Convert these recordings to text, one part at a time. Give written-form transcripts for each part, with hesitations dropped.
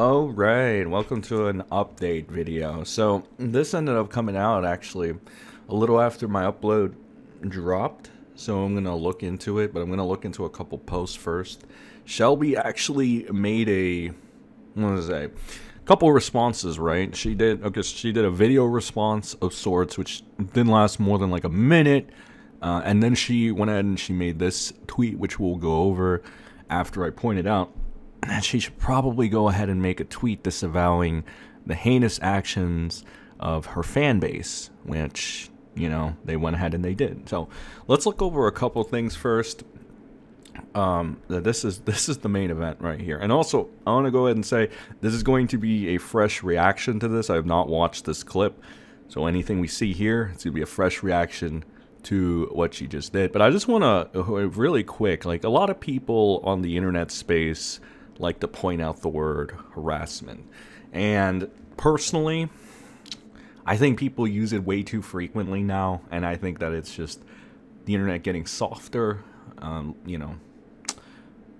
Oh, right. Welcome to an update video. So this ended up coming out actually a little after my upload dropped. So I'm going to look into it, but I'm going to look into a couple posts first. Shelby actually made a couple responses, right? She did a video response of sorts, which didn't last more than like a minute. And then she went ahead and she made this tweet, which we'll go over after I point it out. And she should probably go ahead and make a tweet disavowing the heinous actions of her fan base, which, you know, they went ahead and they did. So let's look over a couple things first. This is the main event right here. And also, I want to go ahead and say this is going to be a fresh reaction to this. I have not watched this clip, so anything we see here, it's going to be a fresh reaction to what she just did. But I just want to, really quick, like a lot of people on the internet space like to point out the word harassment. And personally, I think people use it way too frequently now, and I think that it's just the internet getting softer, you know.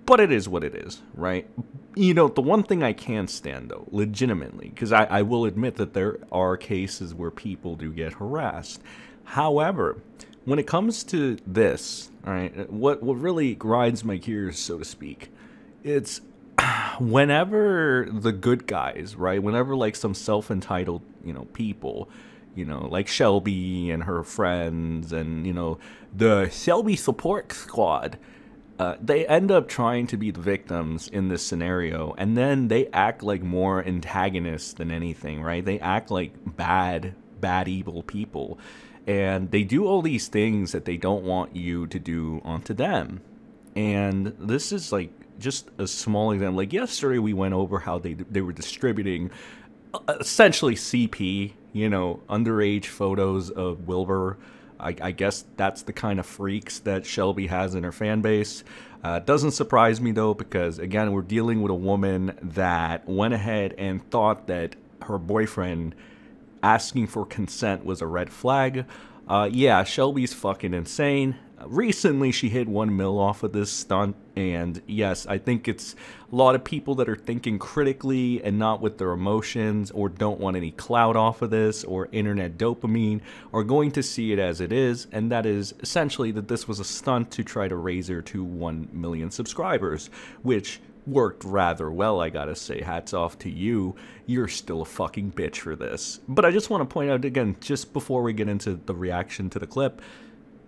But it is what it is, right? You know, the one thing I can stand, though, legitimately, because I will admit that there are cases where people do get harassed. However, when it comes to this, all right, what really grinds my gears, so to speak, it's whenever the good guys, right, whenever like some self-entitled, you know, people, you know, like Shelby and her friends and, you know, the Shelby support squad, they end up trying to be the victims in this scenario, and then they act like more antagonists than anything, right? They act like bad, evil people, and they do all these things that they don't want you to do onto them. And this is like just a small example. Like yesterday we went over how they were distributing essentially CP, you know, underage photos of Wilbur. I guess that's the kind of freaks that Shelby has in her fan base. Doesn't surprise me though, because again, we're dealing with a woman that went ahead and thought that her boyfriend asking for consent was a red flag. Yeah, Shelby's fucking insane. Recently, she hit 1 mil off of this stunt, and yes, I think it's a lot of people that are thinking critically and not with their emotions, or don't want any clout off of this, or internet dopamine, are going to see it as it is, and that is essentially that this was a stunt to try to raise her to 1 million subscribers, which worked rather well, I gotta say. Hats off to you. You're still a fucking bitch for this. But I just want to point out again, just before we get into the reaction to the clip,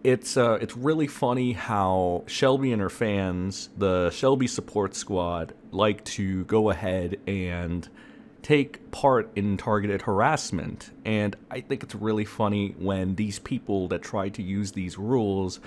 it's really funny how Shelby and her fans, the Shelby support squad, like to go ahead and take part in targeted harassment. And I think it's really funny when these people that try to use these rules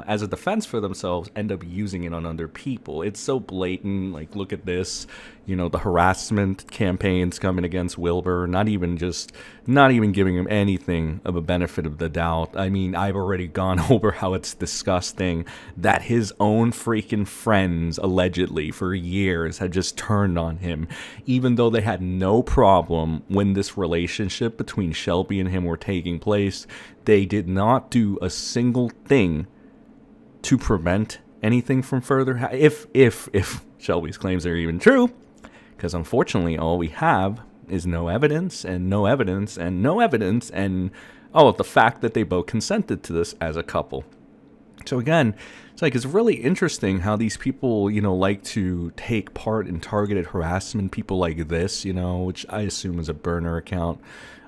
as a defense for themselves end up using it on other people. It's so blatant. Like, look at this, you know, the harassment campaigns coming against Wilbur, not even giving him anything of a benefit of the doubt. I mean, I've already gone over how it's disgusting that his own freaking friends, allegedly for years, had just turned on him, even though they had no problem when this relationship between Shelby and him were taking place. They did not do a single thing to prevent anything from further, if Shelby's claims are even true, because unfortunately all we have is no evidence and no evidence and no evidence, and oh, the fact that they both consented to this as a couple. So again, it's really interesting how these people, you know, like to take part in targeted harassment. People like this, you know, which I assume is a burner account,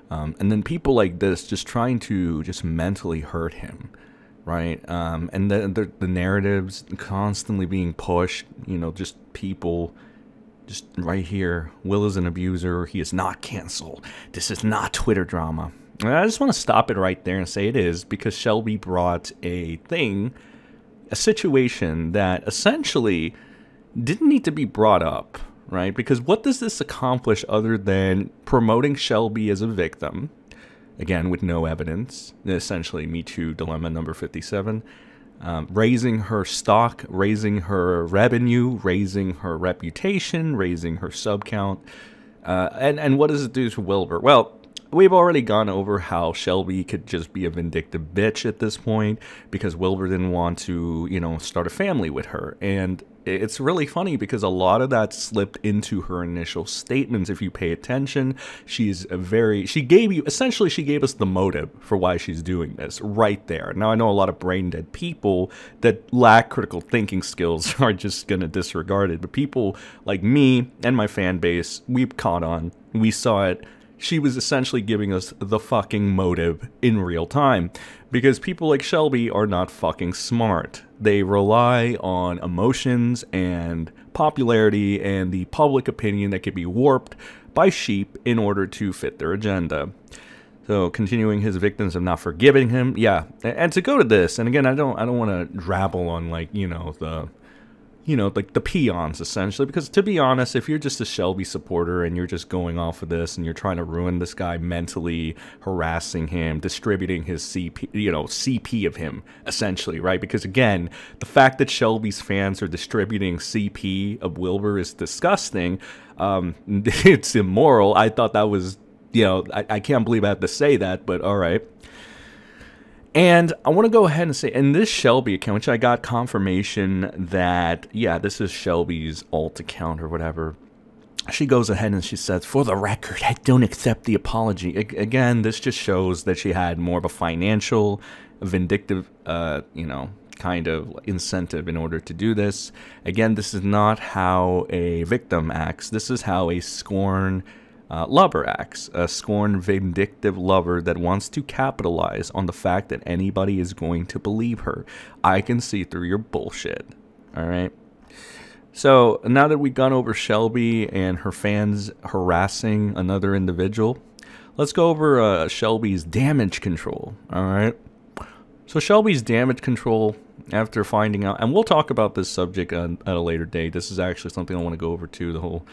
and then people like this just trying to just mentally hurt him. Right, and the narratives constantly being pushed, you know, just people, just right here, Will is an abuser, he is not canceled, this is not Twitter drama. And I just want to stop it right there and say it is, because Shelby brought a situation that essentially didn't need to be brought up, right? Because what does this accomplish other than promoting Shelby as a victim? Again, with no evidence, essentially Me Too dilemma number 57, raising her stock, raising her revenue, raising her reputation, raising her sub count. And what does it do to Wilbur? Well, we've already gone over how Shelby could just be a vindictive bitch at this point because Wilbur didn't want to, you know, start a family with her. And it's really funny because a lot of that slipped into her initial statements. If you pay attention, she gave us the motive for why she's doing this right there. Now, I know a lot of brain dead people that lack critical thinking skills are just going to disregard it. But people like me and my fan base, we've caught on. We saw it. She was essentially giving us the fucking motive in real time. Because people like Shelby are not fucking smart. They rely on emotions and popularity and the public opinion that can be warped by sheep in order to fit their agenda. So continuing his victims of not forgiving him, yeah. And to go to this, and again, I don't want to drabble on like, like the peons essentially, because to be honest, if you're just a Shelby supporter and you're just going off of this and you're trying to ruin this guy mentally, harassing him, distributing his CP of him essentially, right? Because again, the fact that Shelby's fans are distributing CP of Wilbur is disgusting. It's immoral. I thought that was, I can't believe I have to say that, but all right. And I want to go ahead and say, in this Shelby account, which I got confirmation that, yeah, this is Shelby's alt account or whatever, she goes ahead and she says, for the record, I don't accept the apology. Again, this just shows that she had more of a financial, vindictive, kind of incentive in order to do this. Again, this is not how a victim acts. This is how a scorn lover acts, a scorned, vindictive lover that wants to capitalize on the fact that anybody is going to believe her. I can see through your bullshit. All right. So now that we've gone over Shelby and her fans harassing another individual, let's go over Shelby's damage control. All right. So Shelby's damage control, after finding out, and we'll talk about this subject at a later date. This is actually something I want to go over too. The whole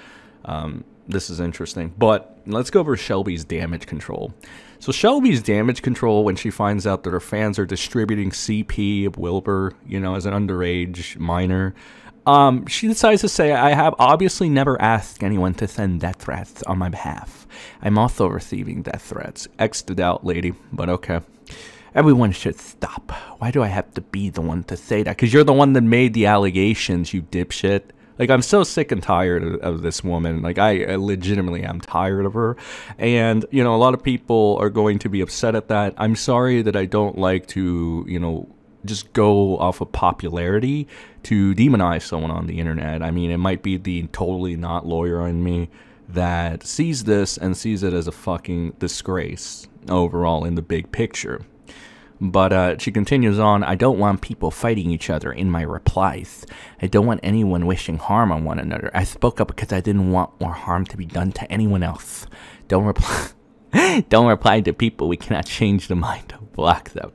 this is interesting, but let's go over Shelby's damage control. So Shelby's damage control, when she finds out that her fans are distributing CP of Wilbur, as an underage minor, she decides to say, I have obviously never asked anyone to send death threats on my behalf. I'm also receiving death threats. X'd it out, lady, but okay. Everyone should stop. Why do I have to be the one to say that? Because you're the one that made the allegations, you dipshit. Like, I'm so sick and tired of this woman. Like, I legitimately am tired of her. And, a lot of people are going to be upset at that. I'm sorry that I don't like to, just go off of popularity to demonize someone on the internet. I mean, it might be the totally not lawyer in me that sees this and sees it as a fucking disgrace overall in the big picture. But she continues on, I don't want people fighting each other in my replies. I don't want anyone wishing harm on one another. I spoke up because I didn't want more harm to be done to anyone else. Don't reply to people we cannot change the mind of. Block them.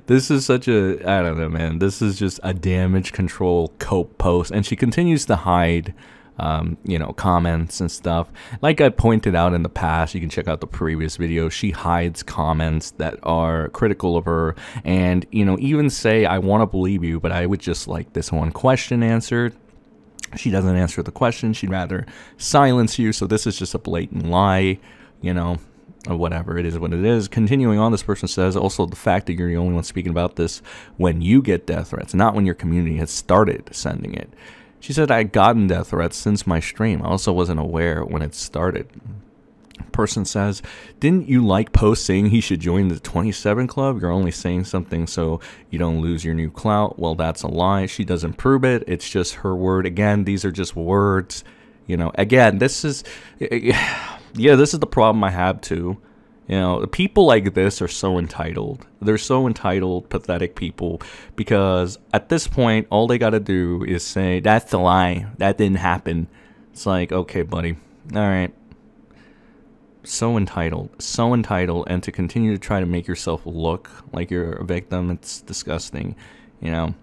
This is such a, I don't know, man. This is just a damage control cope post. And she continues to hide comments and stuff. Like I pointed out in the past, you can check out the previous video, she hides comments that are critical of her and, even say, I want to believe you, but I would just like this one question answered. She doesn't answer the question. She'd rather silence you. So this is just a blatant lie, or whatever. It is what it is. Continuing on, this person says, also the fact that you're the only one speaking about this when you get death threats, not when your community has started sending it. She said, I'd gotten death threats since my stream. I also wasn't aware when it started. Person says, didn't you like post saying he should join the 27 club? You're only saying something so you don't lose your new clout. Well, that's a lie. She doesn't prove it. It's just her word. Again, these are just words. Again, this is, yeah, this is the problem I have too. People like this are so entitled. They're so entitled, pathetic people, because at this point, all they got to do is say, that's a lie. That didn't happen. It's like, okay, buddy. All right. So entitled, and to continue to try to make yourself look like you're a victim, it's disgusting, And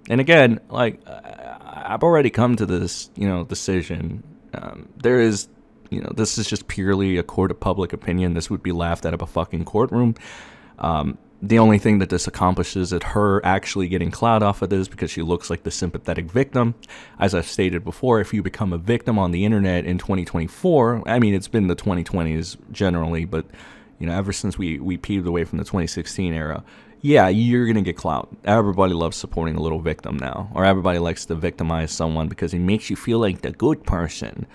again, like, I've already come to this, decision. There is, this is just purely a court of public opinion. This would be laughed out of a fucking courtroom. The only thing that this accomplishes is her actually getting clout off of this because she looks like the sympathetic victim. As I've stated before, if you become a victim on the internet in 2024, I mean, it's been the 2020s generally, but, ever since we peeved away from the 2016 era, yeah, you're gonna get clout. Everybody loves supporting a little victim now, or everybody likes to victimize someone because it makes you feel like the good person.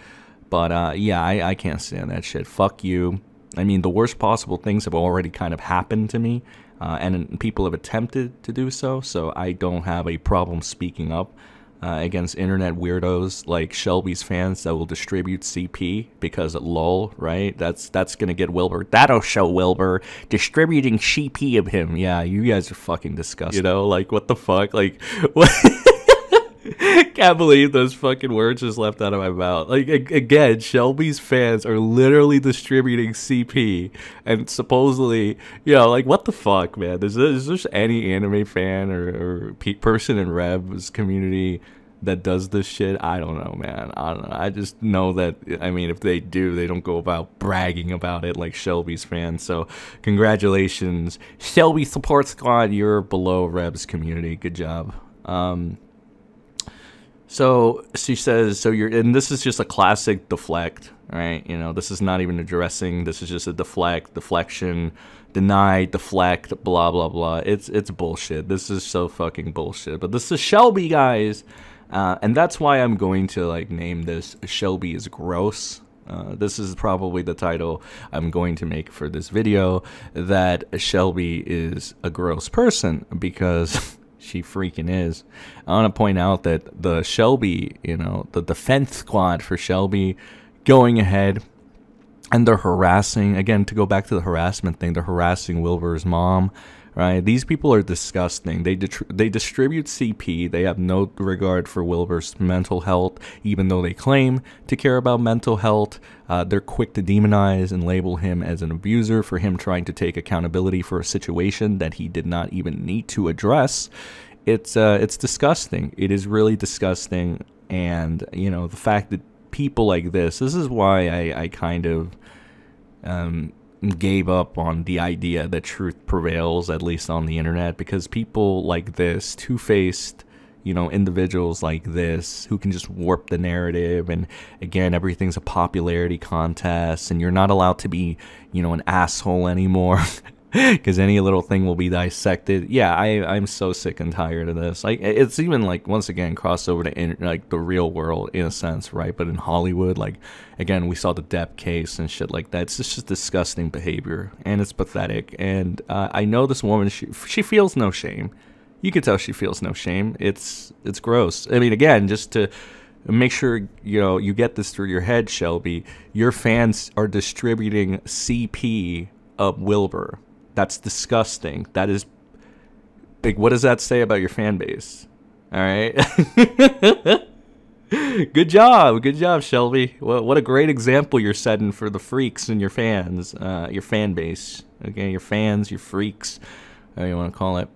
But yeah, I can't stand that shit. Fuck you. I mean, the worst possible things have already kind of happened to me, and people have attempted to do so, so I don't have a problem speaking up against internet weirdos like Shelby's fans that will distribute CP because lol, right? That's gonna get Wilbur. That'll show Wilbur distributing CP of him. Yeah, you guys are fucking disgusting. You know, like what the fuck? Like what? Can't believe those fucking words just left out of my mouth. Like, again, Shelby's fans are literally distributing CP, and supposedly, you know, like, what the fuck, man? Is there any anime fan or person in Rev's community that does this shit? I don't know, man. I don't know. I just know that, I mean, if they do, they don't go about bragging about it like Shelby's fans. So, congratulations, Shelby Support Squad. You're below Rev's community. Good job. So she says, so you're, and this is just a classic deflect, right? You know, this is not even addressing. This is just a deflection, deny, deflect, blah, blah, blah. It's bullshit. This is so fucking bullshit. But this is Shelby, guys. And that's why I'm going to, like, name this Shelby is Gross. This is probably the title I'm going to make for this video, that Shelby is a gross person, because she freaking is. I want to point out that the Shelby, you know, the defense squad for Shelby going ahead, and they're harassing, again, to go back to the harassment thing, they're harassing Wilbur's mom, right? These people are disgusting. They distribute CP. They have no regard for Wilbur's mental health, even though they claim to care about mental health. They're quick to demonize and label him as an abuser for him trying to take accountability for a situation that he did not even need to address. It's disgusting. It is really disgusting. And, you know, the fact that people like this is why I kind of gave up on the idea that truth prevails, at least on the internet, because people like this, two-faced, you know, individuals like this who can just warp the narrative, and again, everything's a popularity contest, and you're not allowed to be, you know, an asshole anymore. Because any little thing will be dissected. Yeah, I'm so sick and tired of this. Like, it's even, like, once again, crossed over to like the real world in a sense, right? But in Hollywood, like, again, we saw the Depp case and shit like that. It's just disgusting behavior, and it's pathetic. And I know this woman, she feels no shame. You can tell she feels no shame. It's gross. I mean, again, just to make sure, you know, you get this through your head, Shelby, your fans are distributing CP of Wilbur. That's disgusting. That is, like, what does that say about your fan base? All right. Good job, Shelby. What a great example you're setting for the freaks and your fans, your fan base. Okay, your fans, your freaks, whatever you want to call it.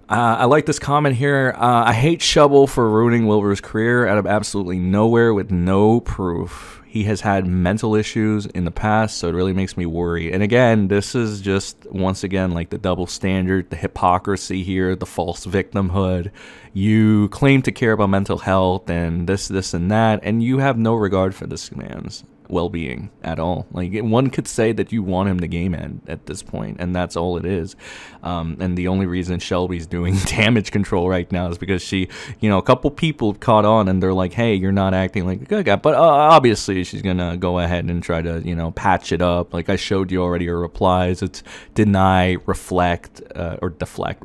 I like this comment here. I hate Shubble for ruining Wilbur's career out of absolutely nowhere with no proof. He has had mental issues in the past, so it really makes me worry. And again, this is just, once again, like the double standard, the hypocrisy here, the false victimhood. You claim to care about mental health and this, and that, and you have no regard for this man's well-being at all. Like, one could say that you want him to game end at this point, and that's all it is. And the only reason Shelby's doing damage control right now is because she, you know, a couple people caught on and they're like, hey, you're not acting like a good guy. But obviously she's gonna go ahead and try to, you know, patch it up. Like I showed you already her replies. It's deny, reflect, or deflect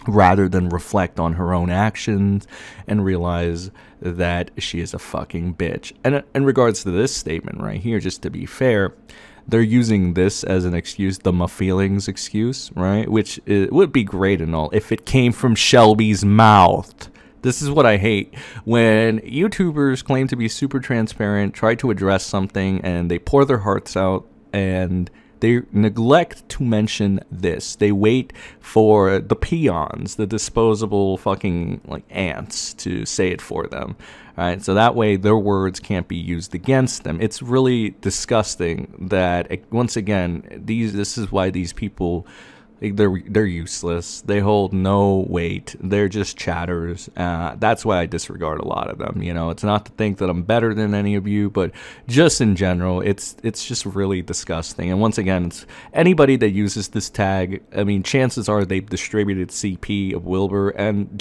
rather than reflect on her own actions and realize that she is a fucking bitch. And in regards to this statement right here, just to be fair, they're using this as an excuse, the my feelings excuse, right? Which would be great and all if it came from Shelby's mouth. This is what I hate. When YouTubers claim to be super transparent, try to address something, and they pour their hearts out, and they neglect to mention this. They wait for the peons, the disposable fucking like ants, to say it for them. All right, so that way their words can't be used against them. It's really disgusting that, once again, this is why these people Like, they're useless. They hold no weight. They're just chatters. That's why I disregard a lot of them. You know, it's not to think that I'm better than any of you, but just in general, it's just really disgusting. And once again, it's anybody that uses this tag. I mean, chances are they've distributed CP of Wilbur, and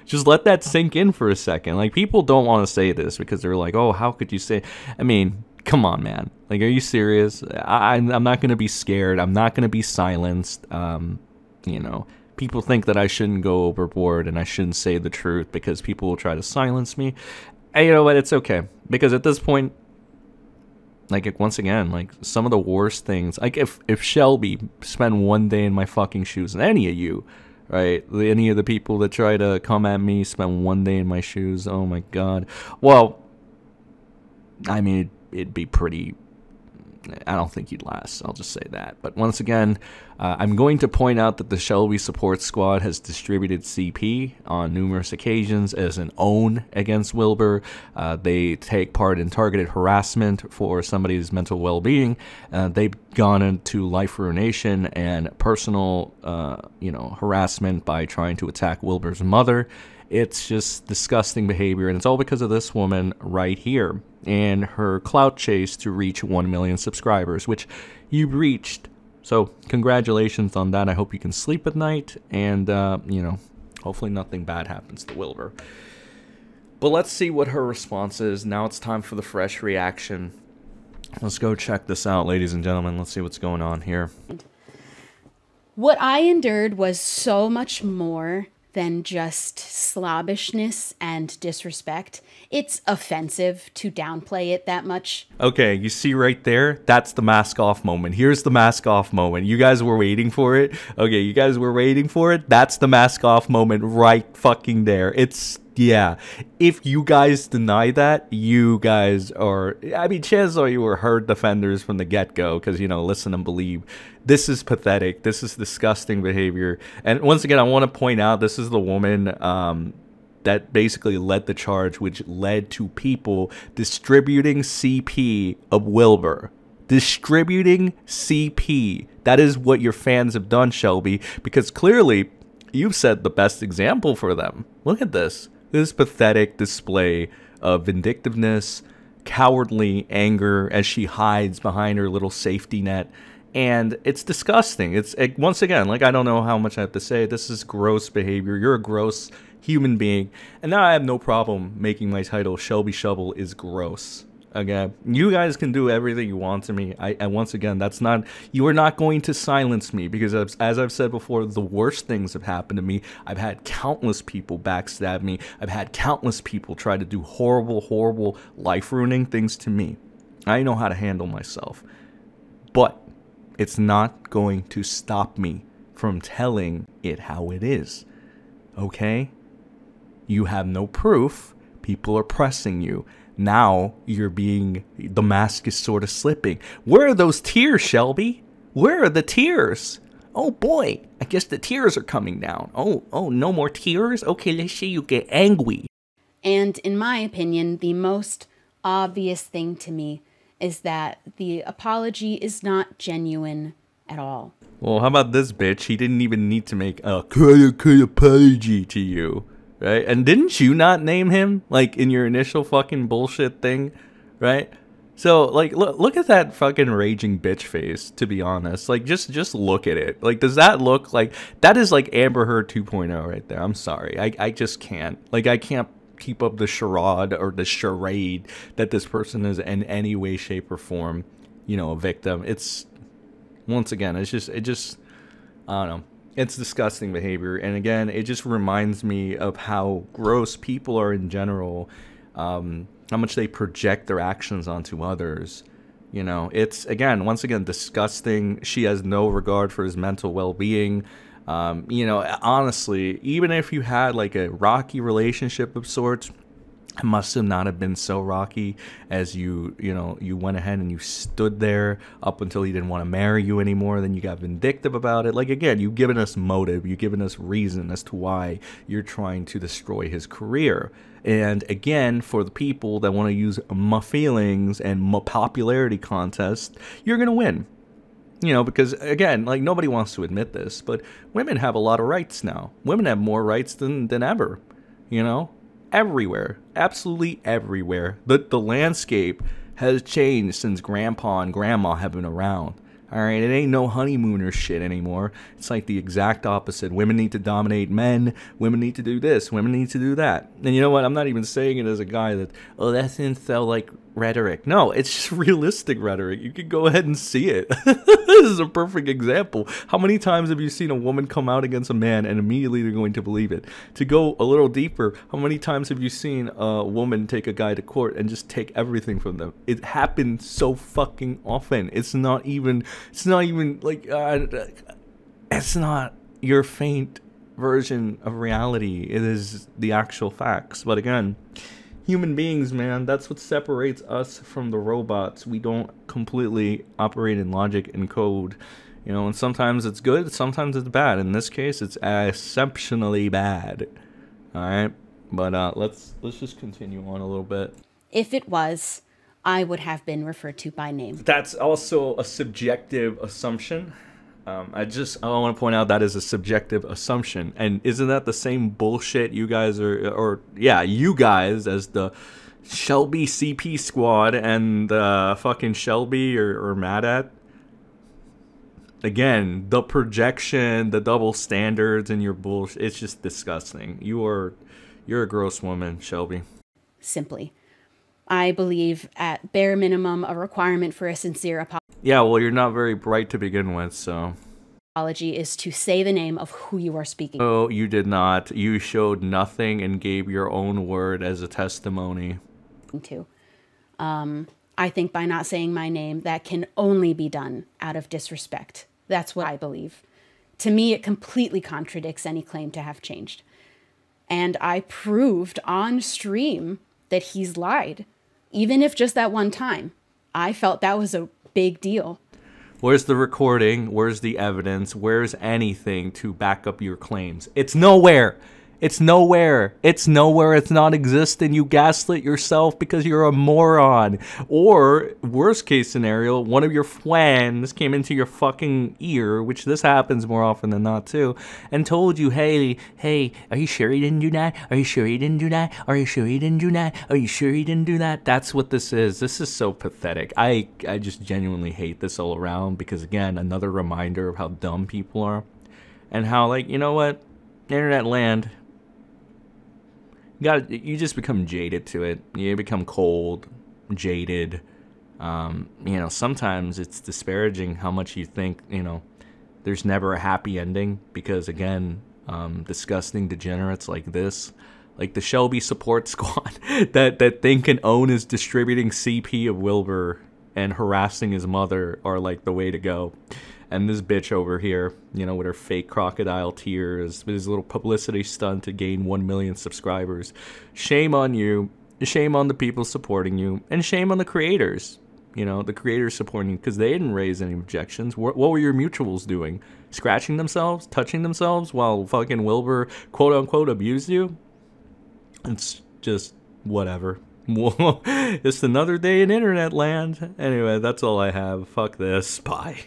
just let that sink in for a second. Like, people don't want to say this because they're like, oh, how could you say? I mean, come on, man. Like, are you serious? I'm not going to be scared. I'm not going to be silenced. You know, people think that I shouldn't go overboard and I shouldn't say the truth because people will try to silence me. And you know what? It's okay. Because at this point, like, once again, like, some of the worst things, like, if Shelby spent one day in my fucking shoes, and any of you, right, any of the people that try to come at me spend one day in my shoes, oh my god. Well, I mean, it'd be pretty, I don't think you'd last, I'll just say that. But once again, I'm going to point out that the Shelby Support Squad has distributed CP on numerous occasions as an own against Wilbur. They take part in targeted harassment for somebody's mental well-being. They've gone into life ruination and personal, harassment by trying to attack Wilbur's mother. It's just disgusting behavior, and it's all because of this woman right here and her clout chase to reach 1 million subscribers, which you reached. So congratulations on that. I hope you can sleep at night, and hopefully nothing bad happens to Wilbur. But let's see what her response is. Now it's time for the fresh reaction. Let's go check this out, ladies and gentlemen. Let's see what's going on here. What I endured was so much more than just slobbishness and disrespect. It's offensive to downplay it that much. Okay, you see right there? That's the mask off moment. Here's the mask off moment. You guys were waiting for it? Okay, you guys were waiting for it? That's the mask off moment right fucking there. It's, yeah. If you guys deny that, you guys are, I mean, chances are you were herd defenders from the get-go because, you know, listen and believe. This is pathetic. This is disgusting behavior. And once again, I want to point out this is the woman that basically led the charge, which led to people distributing CP of Wilbur. Distributing CP. That is what your fans have done, Shelby, because clearly you've set the best example for them. Look at this. This pathetic display of vindictiveness, cowardly anger as she hides behind her little safety net. And it's disgusting. It's, once again, like, I don't know how much I have to say. This is gross behavior. You're a gross human being. And now I have no problem making my title Shelby Shubble is gross. Okay? You guys can do everything you want to me. And once again, that's not, you are not going to silence me because as I've said before, the worst things have happened to me. I've had countless people backstab me. I've had countless people try to do horrible, horrible, life-ruining things to me. I know how to handle myself. But it's not going to stop me from telling it how it is. Okay? You have no proof. People are pressing you. Now you're being, the mask is sort of slipping. Where are those tears, Shelby? Where are the tears? Oh boy, I guess the tears are coming down. Oh, no more tears? Okay, let's see you get angry. And in my opinion, the most obvious thing to me is that the apology is not genuine at all. Well, how about this bitch? He didn't even need to make a apology to you, right? And didn't you not name him, like, in your initial fucking bullshit thing, right? So, like, look at that fucking raging bitch face, to be honest. Like, just look at it. Like, does that look like, that is like Amber Heard 2.0 right there. I'm sorry. I just can't. Like, I can't keep up the charade or the charade that this person is in any way, shape, or form, you know, a victim. It's, once again, it just, I don't know. It's disgusting behavior. And again, it just reminds me of how gross people are in general, how much they project their actions onto others. You know, it's, again, once again, disgusting. She has no regard for his mental well-being. You know, honestly, even if you had like a rocky relationship of sorts, it must have not have been so rocky as you went ahead and you stood there up until he didn't want to marry you anymore. Then you got vindictive about it. Like, again, you've given us motive. You've given us reason as to why you're trying to destroy his career. And again, for the people that want to use my feelings and my popularity contest, you're going to win. You know, because again, like, nobody wants to admit this, but women have a lot of rights now. Women have more rights than ever, you know, everywhere, absolutely everywhere. The landscape has changed since grandpa and grandma have been around. All right, it ain't no honeymooner shit anymore. It's like the exact opposite. Women need to dominate men. Women need to do this. Women need to do that. And you know what? I'm not even saying it as a guy that, oh, that's incel like rhetoric. No, it's just realistic rhetoric. You can go ahead and see it. This is a perfect example. How many times have you seen a woman come out against a man and immediately they're going to believe it? To go a little deeper, how many times have you seen a woman take a guy to court and just take everything from them? It happens so fucking often. It's not even like, it's not your faint version of reality. It is the actual facts. But again, human beings, man, that's what separates us from the robots. We don't completely operate in logic and code, you know, and sometimes it's good, sometimes it's bad. In this case, it's exceptionally bad. All right, but let's just continue on a little bit. If it was, I would have been referred to by name. That's also a subjective assumption. I want to point out that is a subjective assumption. And isn't that the same bullshit you guys you guys as the Shelby CP squad and fucking Shelby are mad at? Again, the projection, the double standards, and your bullshit, it's just disgusting. You're a gross woman, Shelby. Simply. I believe at bare minimum a requirement for a sincere apology. Yeah, well, you're not very bright to begin with, so. Apology is to say the name of who you are speaking. Oh, you did not. You showed nothing and gave your own word as a testimony. To. I think by not saying my name, that can only be done out of disrespect. That's what I believe. To me, it completely contradicts any claim to have changed. And I proved on stream that he's lied. Even if just that one time. I felt that was a big deal. Where's the recording? Where's the evidence? Where's anything to back up your claims? It's nowhere. It's nowhere. It's nowhere. It's non-existent. You gaslit yourself because you're a moron. Or, worst case scenario, one of your friends came into your fucking ear, which this happens more often than not too, and told you, hey, are you sure you didn't do that? Are you sure you didn't do that? Are you sure you didn't do that? Are you sure you didn't do that? That's what this is. This is so pathetic. I just genuinely hate this all around because, again, another reminder of how dumb people are and how, like, you know what? Internet land, you just become jaded to it. You become cold, jaded. You know, sometimes it's disparaging how much you think, you know, there's never a happy ending because, again, disgusting degenerates like this, like the Shelby support squad that think and own is distributing CP of Wilbur and harassing his mother are like the way to go. And this bitch over here, you know, with her fake crocodile tears, with his little publicity stunt to gain 1 million subscribers. Shame on you. Shame on the people supporting you. And shame on the creators. You know, the creators supporting you because they didn't raise any objections. What were your mutuals doing? Scratching themselves? Touching themselves while fucking Wilbur, quote-unquote, abused you? It's just whatever. It's another day in internet land. Anyway, that's all I have. Fuck this. Bye.